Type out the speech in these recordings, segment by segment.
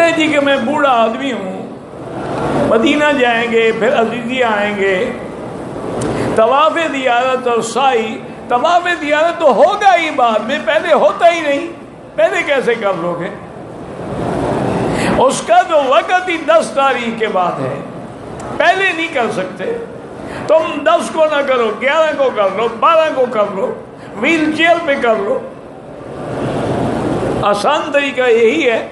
کہتے جی کہ میں بوڑھا آدمی ہوں، مدینہ جائیں گے، پھر عزیزیہ آئیں گے، طواف زیارت اور سعی، طواف زیارت تو ہوگا ہی بعد میں، پہلے ہوتا ہی نہیں، پہلے کیسے کر لو گے؟ اس کا تو وقت ہی 10 تاریخ کے بعد ہے، پہلے نہیں کر سکتے۔ تم 10 کو نہ کرو، 11 کو کر لو، 12 کو کر لو، ویل چیئر پہ کر لو، آسان طریقہ یہی ہے۔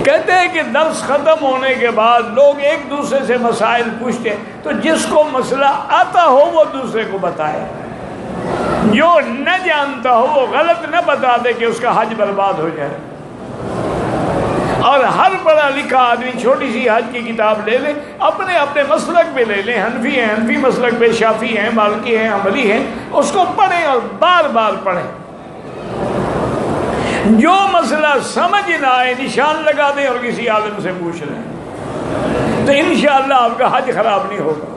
کہتے ہیں کہ درس ختم ہونے کے بعد لوگ ایک دوسرے سے مسائل پوچھتے ہیں، تو جس کو مسئلہ آتا ہو وہ دوسرے کو بتائے، جو نہ جانتا ہو وہ غلط نہ بتا دے کہ اس کا حج برباد ہو جائے۔ اور ہر پڑھا لکھا آدمی چھوٹی سی حج کی کتاب لے لے، اپنے اپنے مسلک پہ لے لیں، حنفی ہیں حنفی مسلک پہ، شافعی ہیں، مالکی ہیں، حنبلی ہیں، اس کو پڑھیں اور بار بار پڑھیں۔ جو مسئلہ سمجھ نہ آئے نشان لگا دیں اور کسی عالم سے پوچھ لیں، تو انشاءاللہ آپ کا حج خراب نہیں ہوگا۔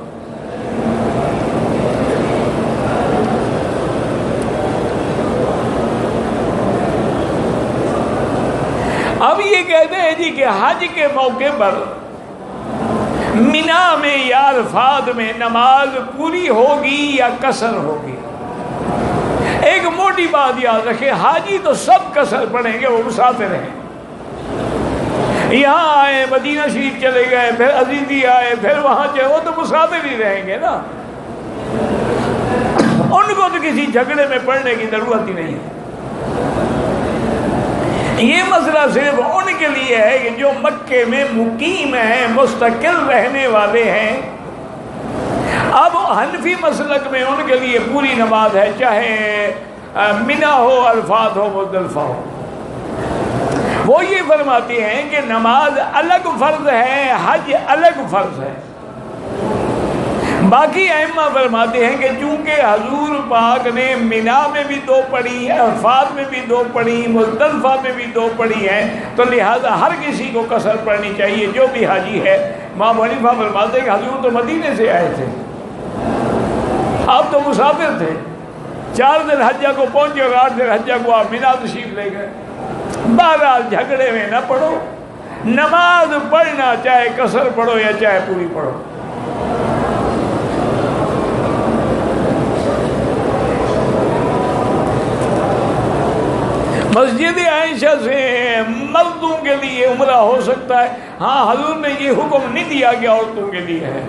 اب یہ کہتے ہیں جی کہ حج کے موقع پر مینا میں یا عرفات میں نماز پوری ہوگی یا قصر ہوگی؟ ایک موٹی بات یاد رکھے، حاجی تو سب قصر پڑھیں گے، وہ مسافر ہیں۔ یہاں آئے، مدینہ شریف چلے گئے، پھر عزیزی آئے، پھر وہاں چلے، وہ تو مسافر ہی رہیں گے نا، ان کو تو کسی جھگڑے میں پڑھنے کی ضرورت ہی نہیں ہے۔ یہ مسئلہ صرف ان کے لیے ہے کہ جو مکے میں مقیم ہیں، مستقل رہنے والے ہیں۔ اب حنفی مسلک میں ان کے لیے پوری نماز ہے، چاہے مینا ہو، عرفات ہو، مزدلفہ ہو۔ وہ یہ فرماتے ہیں کہ نماز الگ فرض ہے، حج الگ فرض ہے۔ باقی ائمہ فرماتے ہیں کہ چونکہ حضور پاک نے مینا میں بھی 2 پڑھی، عرفات میں بھی 2 پڑھی، مزدلفہ میں بھی 2 پڑھی ہیں، تو لہذا ہر کسی کو قصر پڑھنی چاہیے جو بھی حاجی ہے۔ امام حنیفہ فرماتے ہیں کہ حضور تو مدینے سے آئے تھے، آپ تو مسافر تھے، 4 دن حجہ کو پہنچے اور 8 دن حجہ کو آپ مینا تشریف لے گئے۔ بہرحال جھگڑے میں نہ پڑھو، نماز پڑھنا چاہے قصر پڑھو یا چاہے پوری پڑھو۔ مسجد عائشہ سے مردوں کے لیے عمرہ ہو سکتا ہے، ہاں حضور نے یہ حکم نہیں دیا کہ عورتوں کے لیے ہے۔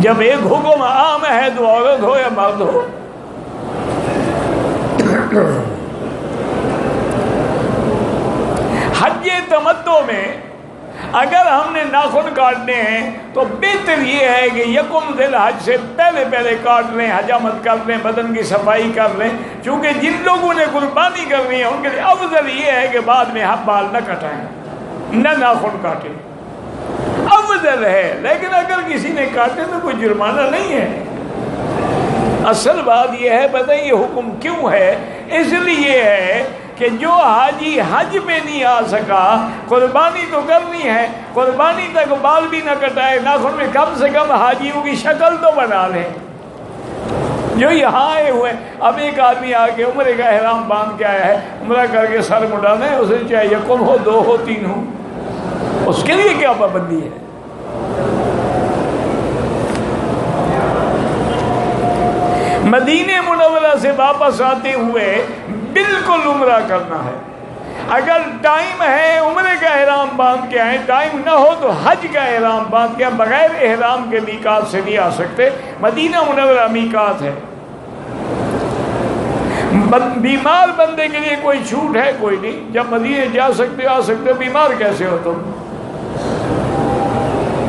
جب ایک حکم عام ہے تو عورت ہو یا مرد ہو۔ حج تمتع میں اگر ہم نے ناخن کاٹنے ہیں تو بہتر یہ ہے کہ یکم ذی الحج سے پہلے کاٹ لیں، حجامت کر لیں، بدن کی صفائی کر لیں، چونکہ جن لوگوں نے قربانی کرنی ہے ان کے لیے افضل یہ ہے کہ بعد میں بال نہ کٹائیں، نہ ناخن کاٹیں، افضل ہے۔ لیکن اگر کسی نے کاٹے تو کوئی جرمانہ نہیں ہے۔ اصل بات یہ ہے، پتہ یہ حکم کیوں ہے؟ اس لیے ہے کہ جو حاجی حج میں نہیں آ سکا، قربانی تو کرنی ہے، قربانی تک بال بھی نہ کٹائے، ناخن میں کم سے کم حاجیوں کی شکل تو بنا لیں جو یہاں آئے ہوئے۔ اب ایک آدمی آ کے عمرے کا احرام باندھ کے آیا ہے، عمرہ کر کے سر مڈانا ہے، اسے چاہے یکم ہو، 2 ہو، 3 ہو، اس کے لیے کیا پابندی ہے؟ مدینہ منورہ سے واپس آتے ہوئے بالکل عمرہ کرنا ہے۔ اگر ٹائم ہے عمرے کا احرام باندھ کے آئیں، ٹائم نہ ہو تو حج کا احرام باندھ کے، بغیر احرام کے میقات سے نہیں آ سکتے۔ مدینہ منورہ میقات ہے۔ بیمار بندے کے لیے کوئی چھوٹ ہے؟ کوئی نہیں، جب مدینے جا سکتے آ سکتے ہو، بیمار کیسے ہو تم؟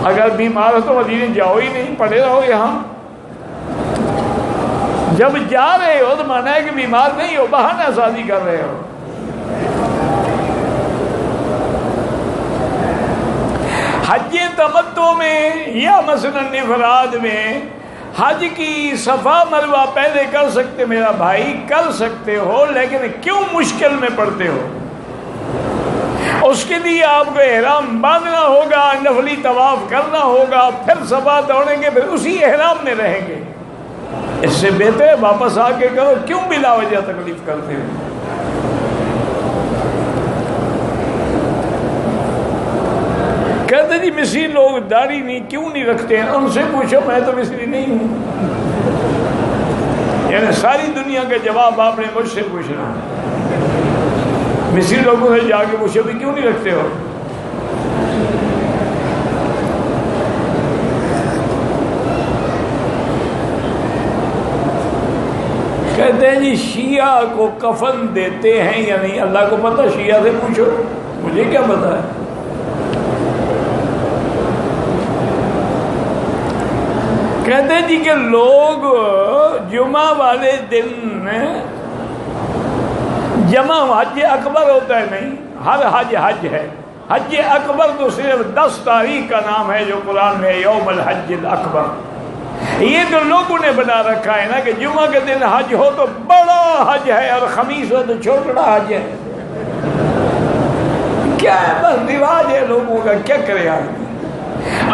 اگر بیمار ہو تو مدینے جاؤ ہی نہیں، پڑے رہو یہاں۔ جب جا رہے ہو تو مانا ہے کہ بیمار نہیں ہو، بہانہ سازی کر رہے ہو۔ حج تمتع میں یا مثلاً انفراد میں حج کی صفا مروہ پہلے کر سکتے میرا بھائی، کر سکتے ہو، لیکن کیوں مشکل میں پڑتے ہو؟ اس کے لیے آپ کو احرام باندھنا ہوگا، نفلی طواف کرنا ہوگا، پھر صفا دوڑیں گے، پھر اسی احرام میں رہیں گے۔ اس سے بہتر ہے واپس آ کے کرو، کیوں بلا وجہ تکلیف کرتے ہو؟ کہتے جی مصری لوگ داڑھی نہیں کیوں نہیں رکھتے ہیں؟ ان سے پوچھو، میں تو مصری نہیں ہوں۔ یعنی ساری دنیا کا جواب آپ نے مجھ سے پوچھنا، مصری لوگوں سے جا کے پوچھو بھی کیوں نہیں رکھتے ہو؟ کہتے ہیں جی شیعہ کو کفن دیتے ہیں یا نہیں؟ اللہ کو پتہ، شیعہ سے پوچھو، مجھے کیا پتہ ہے؟ کہتے ہیں جی کہ لوگ جمعہ والے دن جمع حج اکبر ہوتا ہے، نہیں، ہر حج حج ہے۔ حج اکبر تو صرف 10 تاریخ کا نام ہے جو قرآن میں یوم الحج الاکبر۔ یہ تو لوگوں نے بنا رکھا ہے نا کہ جمعہ کے دن حج ہو تو بڑا حج ہے اور خمیس ہو تو چھوٹا حج ہے۔ کیا ہے؟ بس رواج ہے لوگوں کا، کیا کرے آدمی۔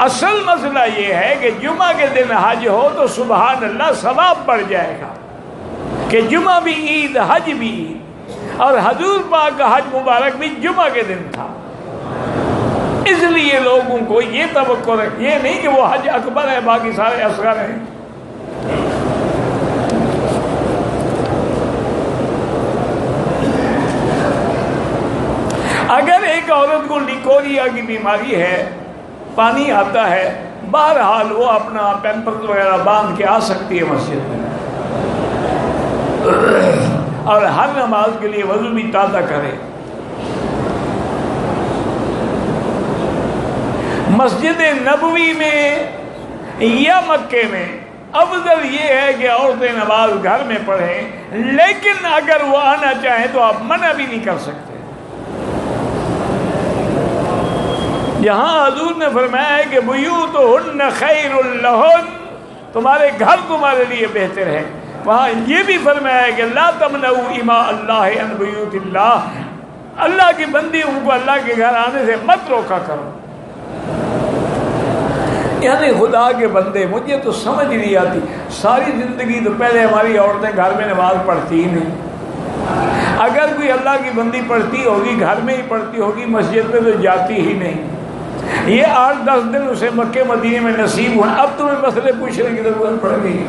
اصل مسئلہ یہ ہے کہ جمعہ کے دن حج ہو تو سبحان اللہ ثواب بڑھ جائے گا کہ جمعہ بھی عید، حج بھی عید، اور حضور پاک کا حج مبارک بھی جمعہ کے دن تھا۔ اس لیے لوگوں کو یہ توقع رکھ، یہ نہیں کہ وہ حج اکبر ہے باقی سارے اصغر ہیں۔ اگر ایک عورت کو لیکوریا کی بیماری ہے، پانی آتا ہے، بہرحال وہ اپنا پیمپرز وغیرہ باندھ کے آ سکتی ہے مسجد میں، اور ہر نماز کے لیے وضو بھی تازہ کرے۔ مسجد نبوی میں یا مکے میں افضل یہ ہے کہ عورتیں نماز گھر میں پڑھیں، لیکن اگر وہ آنا چاہیں تو آپ منع بھی نہیں کر سکتے۔ یہاں حضور نے فرمایا ہے کہ بیوتہن خیر لہن، تمہارے گھر تمہارے لیے بہتر ہے۔ وہاں یہ بھی فرمایا ہے کہ لا تمنعوا اماء اللہ عن بیوت اللہ، اللہ کی بندیوں کو اللہ کے گھر آنے سے مت روکا کرو۔ یعنی خدا کے بندے، مجھے تو سمجھ نہیں آتی، ساری زندگی تو پہلے ہماری عورتیں گھر میں نماز پڑھتی ہی نہیں۔ اگر کوئی اللہ کی بندی پڑھتی ہوگی گھر میں ہی پڑھتی ہوگی، مسجد میں تو جاتی ہی نہیں۔ یہ 8-10 دن اسے مکے مدینے میں نصیب ہوا، اب تمہیں مسئلے پوچھنے کی ضرورت پڑ گئی۔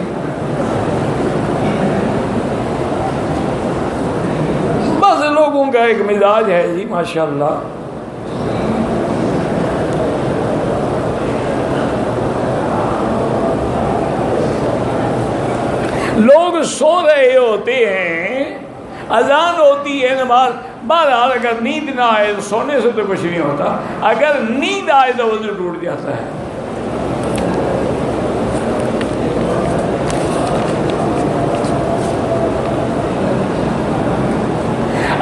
بس لوگوں کا ایک مزاج ہے جی ماشاءاللہ۔ لوگ سو رہے ہوتے ہیں، اذان ہوتی ہے، نماز، بہرحال اگر نیند نہ آئے تو سونے سے تو کچھ نہیں ہوتا، اگر نیند آئے تو وضو ٹوٹ جاتا ہے۔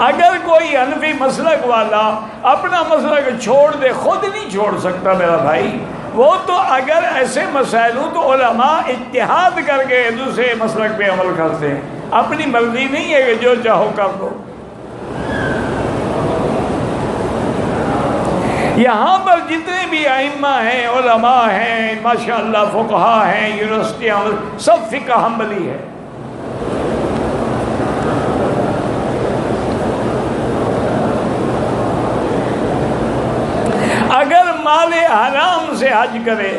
اگر کوئی حنفی مسلک والا اپنا مسلک چھوڑ دے، خود نہیں چھوڑ سکتا میرا بھائی، وہ تو اگر ایسے مسائل ہوں تو علماء اتحاد کر کے دوسرے مسلک پہ عمل کرتے ہیں، اپنی مرضی نہیں ہے کہ جو چاہو کر دو۔ یہاں پر جتنے بھی ائمہ ہیں، علماء ہیں، ماشاءاللہ فقہاء ہیں، یونیورسٹیاں، سب فقہ حنبلی ہے۔ اگر مال حرام سے حج کرے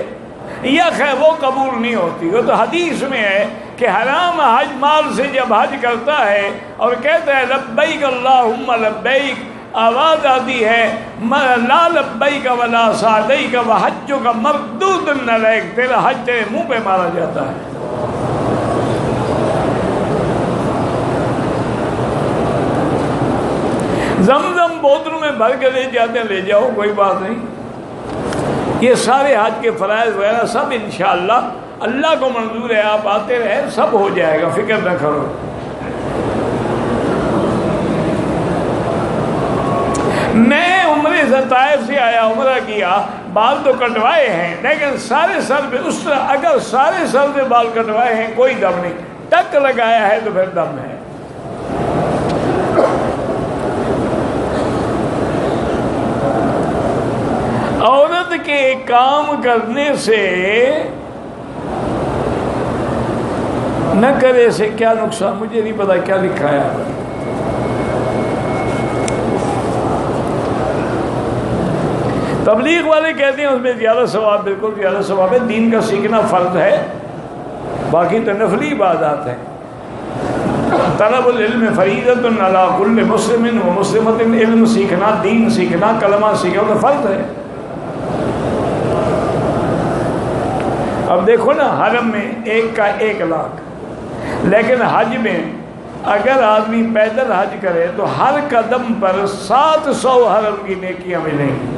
یا وہ قبول نہیں ہوتی، وہ تو حدیث میں ہے کہ حرام حج مال سے جب حج کرتا ہے اور کہتا ہے لبیک اللہم لبیک، آواز آتی ہے لا لبیک ولا سعدیک وحجک مردود علیک، تیرا حج تیرے منہ پہ مارا جاتا ہے۔ زمزم بوتلوں میں بھر کے لے جاتے ہیں، لے جاؤ، کوئی بات نہیں۔ یہ سارے حج کے فرائض وغیرہ سب انشاءاللہ اللہ کو منظور ہے، آپ آتے رہے، سب ہو جائے گا، فکر نہ کرو۔ میں عمرے سے طائف سے آیا، عمرہ کیا، بال تو کٹوائے ہیں، لیکن سارے سر پہ اس طرح اگر سارے سر پہ بال کٹوائے ہیں کوئی دم نہیں، ٹک لگایا ہے تو پھر دم ہے۔ عورت کے کام کرنے سے نہ کرے سے کیا نقصان، مجھے نہیں پتا کیا لکھا ہے آپ نے. تبلیغ والے کہتے ہیں اس میں زیادہ ثواب، بالکل زیادہ ثواب ہے. دین کا سیکھنا فرض ہے، باقی تو نفلی عبادات ہیں. طلب العلم فریضۃ علی کل مسلم و مسلمۃ، علم سیکھنا، دین سیکھنا، کلمہ سیکھنا تو فرض ہے. اب دیکھو نا، حرم میں 1 کا 1 لاکھ، لیکن حج میں اگر آدمی پیدل حج کرے تو ہر قدم پر 700 حرم کی نیکیاں ملیں گی.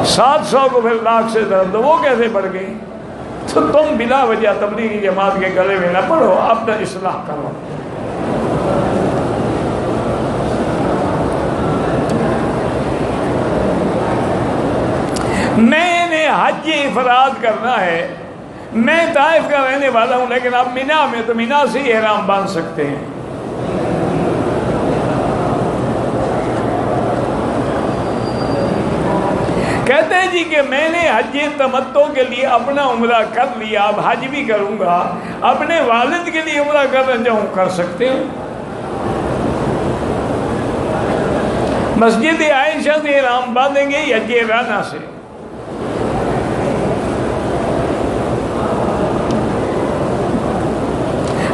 700 کو پھر لاکھ سے درد، وہ کیسے بڑھ گئی؟ تو تم بلا وجہ تبلیغی جماعت کے گلے میں نہ پڑھو، اپنا اصلاح کرو. میں نے حج افراد کرنا ہے، میں طائف کا رہنے والا ہوں، لیکن اب مینا میں تو مینا سے ہی احرام باندھ سکتے ہیں. کہتے ہیں جی کہ میں نے حج تمتع کے لیے اپنا عمرہ کر لیا، اب حج بھی کروں گا، اپنے والد کے لیے عمرہ کرنا چاہوں کر سکتے ہوں. مسجد عائشہ سے احرام باندھیں گے یا جیرانہ سے؟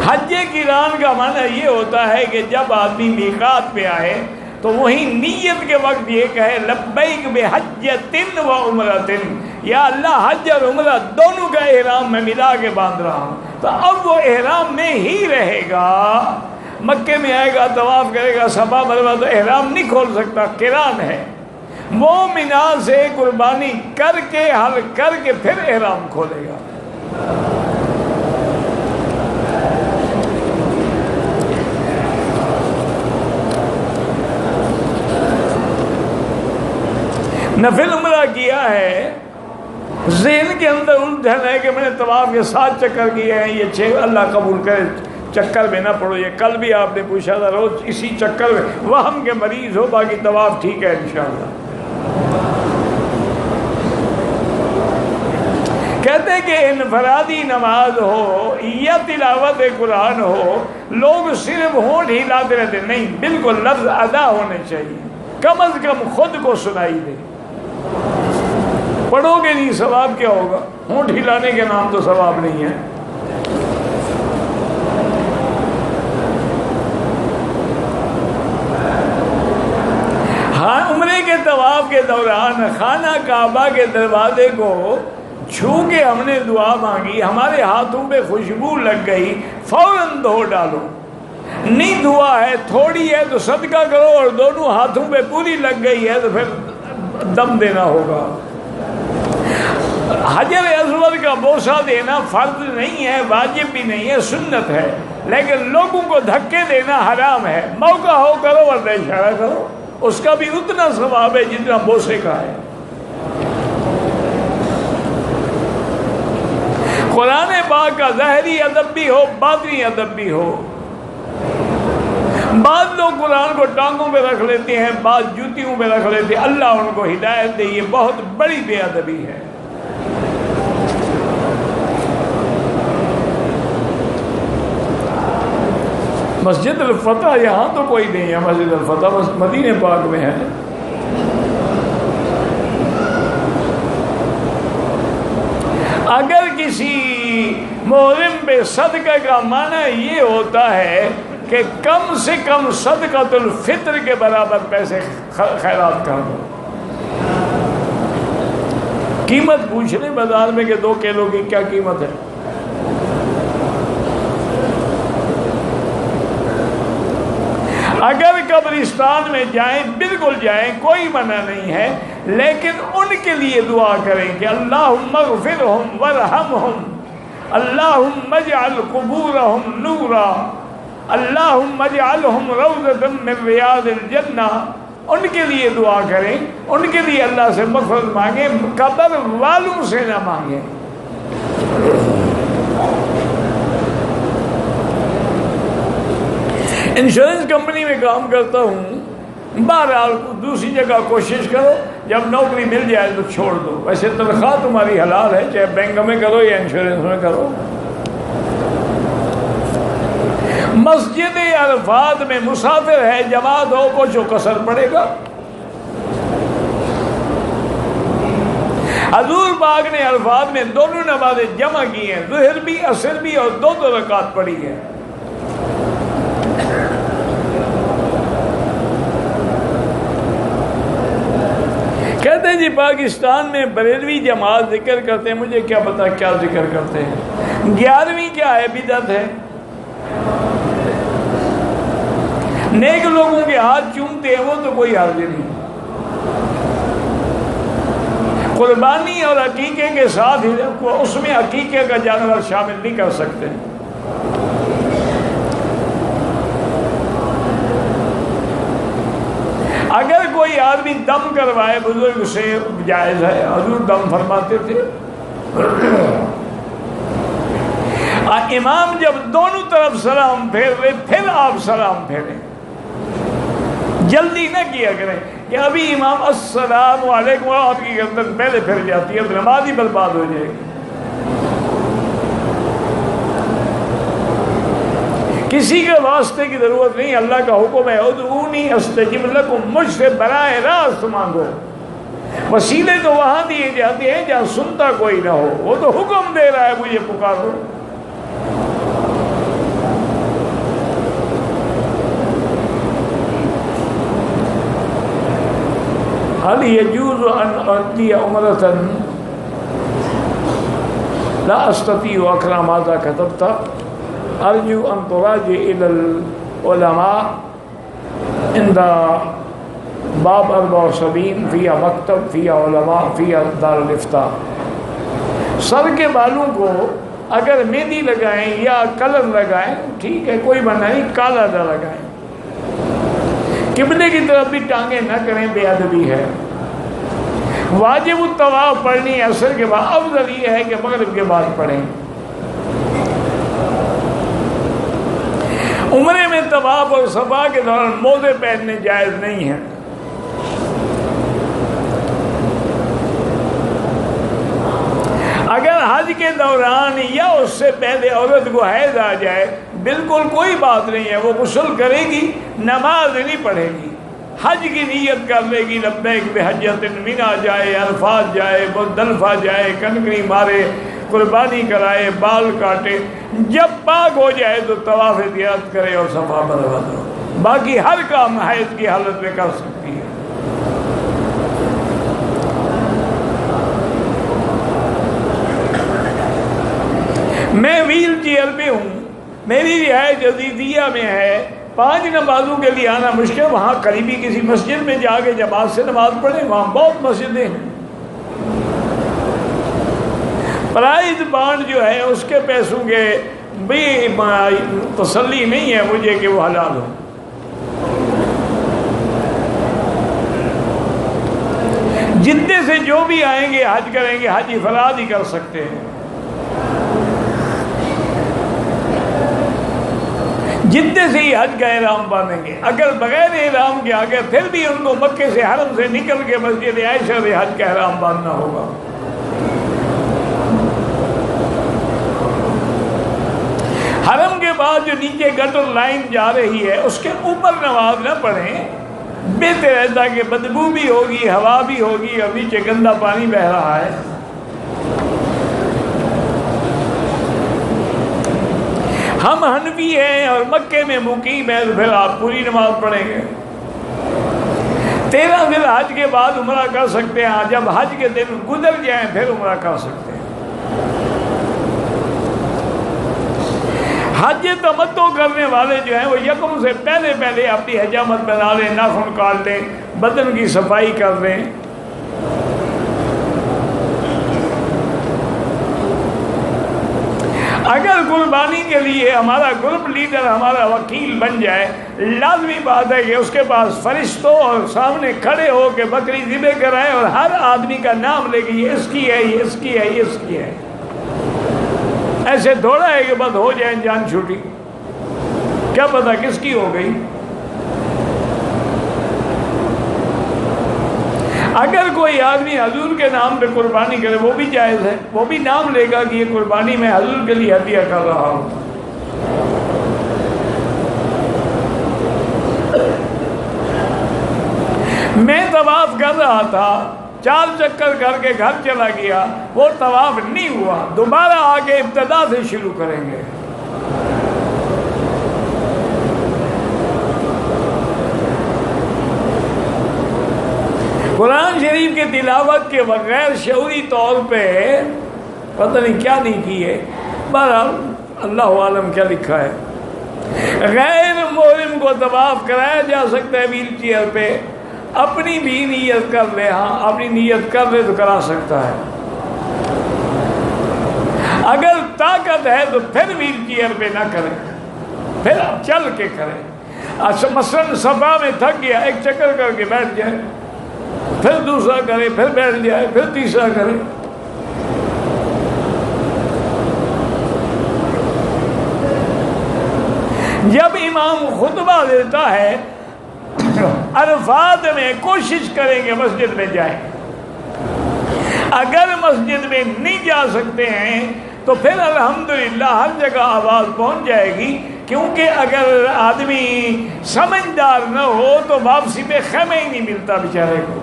حج قران کا معنی یہ ہوتا ہے کہ جب آدمی میقات پہ آئے تو وہی نیت کے وقت یہ کہے لبیک بحجۃ و عمرۃ، یا اللہ حج اور عمرہ دونوں کا احرام میں ملا کے باندھ رہا ہوں. تو اب وہ احرام میں ہی رہے گا. مکے میں آئے گا، طواف کرے گا، صفا مروا، تو احرام نہیں کھول سکتا، قران ہے. وہ مینا سے قربانی کر کے حل کر کے پھر احرام کھولے گا. نفل عمرہ کیا ہے، ذہن کے اندر الجھن ہے کہ میں نے طواف کے 7 چکر کیے ہیں، یہ 6 اللہ قبول کرے، چکر میں نہ پڑو. یہ کل بھی آپ نے پوچھا تھا، روز اسی چکر میں وہم کے مریض ہو، باقی طواف ٹھیک ہے انشاءاللہ. کہتے ہیں کہ انفرادی نماز ہو یا تلاوت قرآن ہو، لوگ صرف ہونٹ ہلاتے رہتے، نہیں، بالکل لفظ ادا ہونے چاہیے، کم از کم خود کو سنائی دے. پڑھو گے نہیں ثواب کیا ہوگا؟ ہونٹ ہلانے کے نام تو ثواب نہیں ہے. ہاں، عمرے کے طواف کے دوران خانہ کعبہ کے دروازے کو چھو کے ہم نے دعا مانگی، ہمارے ہاتھوں پہ خوشبو لگ گئی، فوراً دھو ڈالو. نہیں دعا ہے، تھوڑی ہے تو صدقہ کرو، اور دونوں ہاتھوں پہ پوری لگ گئی ہے تو پھر دم دینا ہوگا. حجر اسود کا بوسہ دینا فرض نہیں ہے، واجب بھی نہیں ہے، سنت ہے، لیکن لوگوں کو دھکے دینا حرام ہے. موقع ہو کرو ورنہ اشارہ کرو، اس کا بھی اتنا ثواب ہے جتنا بوسے کا ہے. قرآن پاک کا ظاہری ادب بھی ہو، باطنی ادب بھی ہو. بعض لوگ قرآن کو ٹانگوں پہ رکھ لیتے ہیں، بعض جوتیوں پہ رکھ لیتے ہیں، اللہ ان کو ہدایت دے. یہ بہت بڑی بے ادبی ہے. مسجد الفتح یہاں تو کوئی نہیں ہے، مسجد الفتح مدینہ پاک میں ہے. اگر کسی محرم پہ صدقہ کا معنی یہ ہوتا ہے کہ کم سے کم صدقۃ الفطر کے برابر پیسے خیرات کر دو. قیمت پوچھ لیں بازار میں کہ 2 کلو کی کیا قیمت ہے. اگر قبرستان میں جائیں بالکل جائیں، کوئی منع نہیں ہے، لیکن ان کے لیے دعا کریں کہ اللہم اغفرہم ورحمہم، اللہم اجعل قبورہم نورا، اللہم اجعلہم روضۃ من ریاض الجنہ. ان کے لیے دعا کریں، ان کے لیے اللہ سے مغفرت مانگیں، قبر والوں سے نہ مانگیں. انشورنس کمپنی میں کام کرتا ہوں، بہرحال دوسری جگہ کوشش کرو، جب نوکری مل جائے تو چھوڑ دو. ویسے تنخواہ تمہاری حلال ہے، چاہے بینک میں کرو یا انشورنس میں کرو. مسجد عرفات میں مسافر ہے، جماعت ہو، کچھ قصر پڑے گا؟ حضور پاک نے عرفات میں دونوں نمازیں جمع کی ہیں، ظہر بھی عصر بھی، اور دو دو رکعت پڑھی ہے۔ کہتے ہیں جی پاکستان میں بریلوی جماعت ذکر کرتے ہیں، مجھے کیا پتا کیا ذکر کرتے ہیں۔ 11ویں کیا ہے؟ بدعت ہے۔ نیک لوگوں کے ہاتھ چومتے ہیں، وہ تو کوئی حرج نہیں۔ قربانی اور عقیقے کے ساتھ اس میں عقیقے کا جانور شامل نہیں کر سکتے۔ اگر کوئی آدمی دم کروائے بزرگ سے جائز ہے، حضور دم فرماتے تھے۔ امام جب دونوں طرف سلام پھیر رہے پھر آپ سلام پھیریں، جلدی نہ کیا کریں کہ ابھی امام السلام علیکم، آپ کی گردن پہلے پھر جاتی ہے، اب نماز ہی برباد ہو جائے گی۔ کسی کے واسطے کی ضرورت نہیں، اللہ کا حکم ہے ادعونی استجب لکم، مجھ سے براہ راست مانگو۔ وسیلے تو وہاں دیے جاتے ہیں جہاں سنتا کوئی نہ ہو، وہ تو حکم دے رہا ہے مجھے پکارو۔ هل يجوز أن أؤتي عمرة لا أستطيع أقرأ ماذا كتبت؟ أرجو أن تراجع إلى العلماء عند باب 74 فيها مكتب فيها علماء فيها دار الافتاء۔ سر کے بالوں کو اگر مہندی لگائیں یا کلر لگائیں ٹھیک ہے، کوئی منع نہیں، کالا نہ لگائیں۔ قبلے کی طرف بھی ٹانگیں نہ کریں، بے ادبی ہے۔ واجب الطواف پڑھنی عصر کے بعد، افضل یہ ہے کہ مغرب کے بعد پڑھیں۔ عمرے میں طواف اور صفا کے دوران موزے پہننے جائز نہیں ہیں۔ اگر حج کے دوران یا اس سے پہلے عورت کو حیض آ جائے بالکل کوئی بات نہیں ہے، وہ غسل کرے گی، نماز نہیں پڑھے گی، حج کی نیت کر لے گی، لبیک بحجۃ منی جائے، عرفات جائے، مزدلفہ جائے، کنکری مارے، قربانی کرائے، بال کاٹے، جب پاک ہو جائے تو طواف زیارت کرے اور صفا مروا دو۔ باقی ہر کام حیض کی حالت میں کر سکتی ہے۔ میں ویل چیئر پہ ہوں، میری رہائش جزیدیہ میں ہے، 5 نمازوں کے لیے آنا مشکل، وہاں قریبی کسی مسجد میں جا کے جماعت سے نماز پڑھیں، وہاں بہت مسجدیں ہیں۔ پرائز بانڈ جو ہے اس کے پیسوں کے بھی تسلی نہیں ہے مجھے کہ وہ حلال ہو۔ جدے سے جو بھی آئیں گے حج کریں گے، حج افراد ہی کر سکتے ہیں۔ جدے سے ہی حج کا احرام باندھیں گے، اگر بغیر احرام کے آگے پھر بھی ان کو مکے سے حرم سے نکل کے مسجد عائشہ سے حج کا احرام باندھنا ہوگا۔ حرم کے بعد جو نیچے گٹر لائن جا رہی ہے اس کے اوپر نماز نہ پڑھیں، بہتر رہتا کہ بدبو بھی ہوگی، ہوا بھی ہوگی اور نیچے گندا پانی بہ رہا ہے۔ ہم حنفی ہیں اور مکے میں مقیم ہیں، تو پھر آپ پوری نماز پڑھیں گے۔ 13 دن حج کے بعد عمرہ کر سکتے ہیں، جب حج کے دن گزر جائیں پھر عمرہ کر سکتے ہیں۔ حج تمتع کرنے والے جو ہیں وہ یکم سے پہلے اپنی حجامت بنا لیں، ناخن کاٹ لیں، بدن کی صفائی کر لیں۔ اگر قربانی کے لیے ہمارا گروپ لیڈر ہمارا وکیل بن جائے، لازمی بات ہے کہ اس کے پاس فرشتوں اور سامنے کھڑے ہو کے بکری ذبح کرائے اور ہر آدمی کا نام لے کے یہ اس کی ہے، یہ اس کی ہے، یہ اس کی ہے۔ ایسے تھوڑا ہے کہ بس ہو جائے جان چھوٹی، کیا پتہ کس کی ہو گئی۔ اگر کوئی آدمی حضور کے نام پہ قربانی کرے وہ بھی جائز ہے، وہ بھی نام لے گا کہ یہ قربانی میں حضور کے لیے ہدیہ کر رہا ہوں۔ میں طواف کر رہا تھا، 4 چکر کر کے گھر چلا گیا، وہ طواف نہیں ہوا، دوبارہ آگے ابتدا سے شروع کریں گے۔ قرآن شریف کی تلاوت کے بغیر شعوری طور پہ پتہ نہیں کیا نہیں کی ہے، بہرحال اللہ عالم کیا لکھا ہے۔ غیر محرم کو طواف کرایا جا سکتا ہے ویل چیئر پہ، اپنی بھی نیت کر لے، ہاں اپنی نیت کر لے تو کرا سکتا ہے۔ اگر طاقت ہے تو پھر ویل چیئر پہ نہ کرے، پھر چل کے کرے۔ مثلاً صفا میں تھک گیا، 1 چکر کر کے بیٹھ جائے، پھر دوسرا کرے، پھر بیٹھ جائے، پھر تیسرا کرے۔ جب امام خطبہ دیتا ہے عرفات میں کوشش کریں گے مسجد میں جائیں، اگر مسجد میں نہیں جا سکتے ہیں تو پھر الحمدللہ ہر جگہ آواز پہنچ جائے گی، کیونکہ اگر آدمی سمجھدار نہ ہو تو واپسی پہ خیمہ ہی نہیں ملتا بیچارے کو۔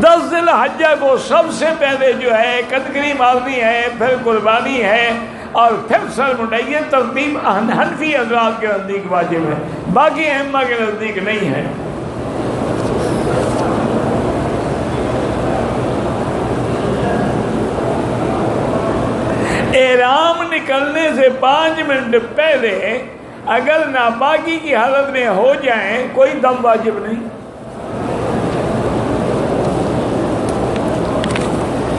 10 ذی الحجہ کو سب سے پہلے جو ہے قدگری مارنی ہے، پھر قربانی ہے، اور پھر سر منڈائی۔ یہ ترتیب حنفی حضرات کے نزدیک واجب ہے، باقی ائمہ کے نزدیک نہیں ہے۔ احرام نکلنے سے 5 منٹ پہلے اگر ناپاکی کی حالت میں ہو جائیں کوئی دم واجب نہیں۔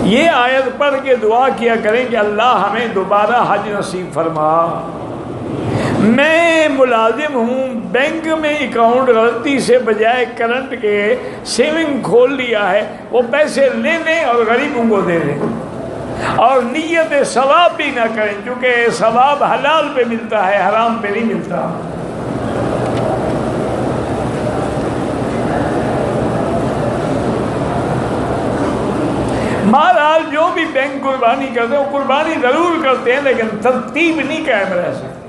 یہ آیت پڑھ کے دعا کیا کریں کہ اللہ ہمیں دوبارہ حج نصیب فرما۔ میں ملازم ہوں، بینک میں اکاؤنٹ غلطی سے بجائے کرنٹ کے سیونگ کھول لیا ہے، وہ پیسے لے لیں اور غریبوں کو دے دیں، اور نیت ثواب بھی نہ کریں، کیونکہ ثواب حلال پہ ملتا ہے، حرام پہ نہیں ملتا۔ بہرحال جو بھی بینک قربانی کرتے ہیں وہ قربانی ضرور کرتے ہیں، لیکن ترتیب نہیں قائم رہ سکتی۔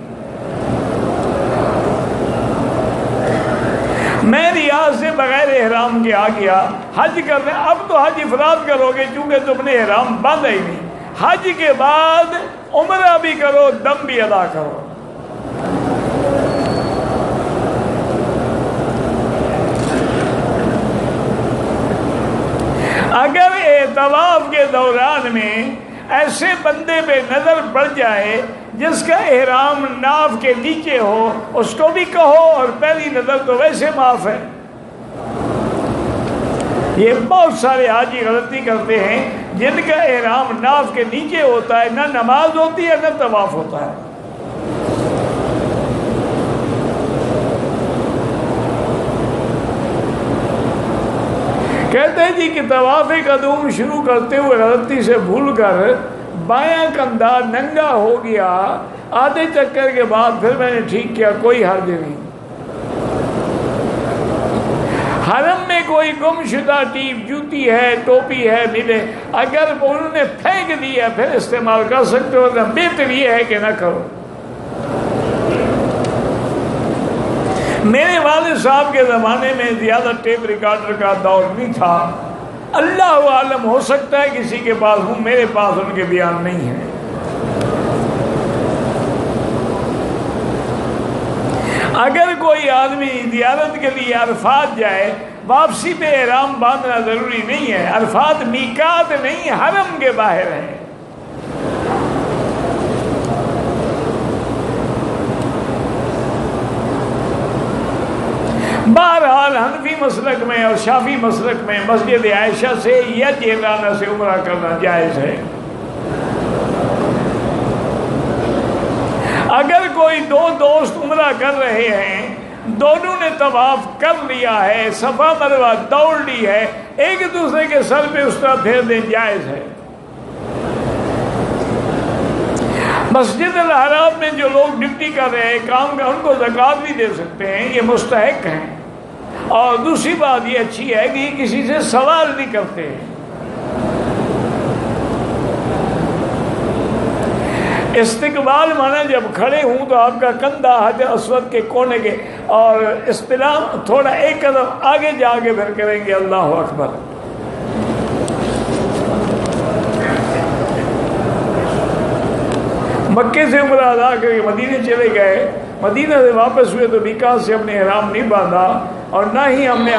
میں ریاض سے بغیر احرام کے آ گیا، حج کرنے، اب تو حج افراد کرو گے چونکہ تم نے احرام باندھا ہی نہیں، حج کے بعد عمرہ بھی کرو، دم بھی ادا کرو۔ اگر طواف کے دوران میں ایسے بندے پہ نظر پڑ جائے جس کا احرام ناف کے نیچے ہو، اس کو بھی کہو، اور پہلی نظر تو ویسے معاف ہے۔ یہ بہت سارے حاجی غلطی کرتے ہیں، جن کا احرام ناف کے نیچے ہوتا ہے، نہ نماز ہوتی ہے نہ طواف ہوتا ہے۔ کہتے ہیں جی کہ طواف قدوم شروع کرتے ہوئے غلطی سے بھول کر بایاں کندھا ننگا ہو گیا، آدھے چکر کے بعد پھر میں نے ٹھیک کیا، کوئی حرج نہیں۔ حرم میں کوئی گم شدہ ٹیپ، جوتی ہے، ٹوپی ہے ملے، اگر انہوں نے پھینک دیا پھر استعمال کر سکتے ہو، بہتر یہ ہے کہ نہ کرو۔ میرے والد صاحب کے زمانے میں زیادہ ٹیپ ریکارڈر کا دور نہیں تھا، اللہ عالم ہو سکتا ہے کسی کے پاس ہوں، میرے پاس ان کے بیان نہیں ہے۔ اگر کوئی آدمی زیارت کے لیے عرفات جائے، واپسی پہ احرام باندھنا ضروری نہیں ہے، عرفات میقات نہیں، حرم کے باہر ہے۔ بہرحال حنفی مسلک میں اور شافعی مسلک میں مسجد عائشہ سے یا جیلانہ سے عمرہ کرنا جائز ہے۔ اگر کوئی 2 دوست عمرہ کر رہے ہیں، دونوں نے طواف کر لیا ہے، صفا مروہ دوڑ لی ہے، ایک دوسرے کے سر پہ اس طرح پھیر دیں، جائز ہے۔ مسجد الحرام میں جو لوگ ڈیوٹی کر رہے ہیں، کام کا، ان کو زکوٰۃ بھی دے سکتے ہیں، یہ مستحق ہیں۔ اور دوسری بات یہ اچھی ہے کہ یہ کسی سے سوال نہیں کرتے۔ استقبال مانا جب کھڑے ہوں تو آپ کا کندھا حجر اسود کے کونے کے، اور استلام تھوڑا ایک قدم آگے جا کے پھر کریں گے اللہ اکبر۔ مکے سے عمرہ ادا کر کے مدینے چلے گئے، مدینہ سے واپس ہوئے تو میقات سے ہم نے احرام نہیں باندھا، اور نہ ہی ہم نے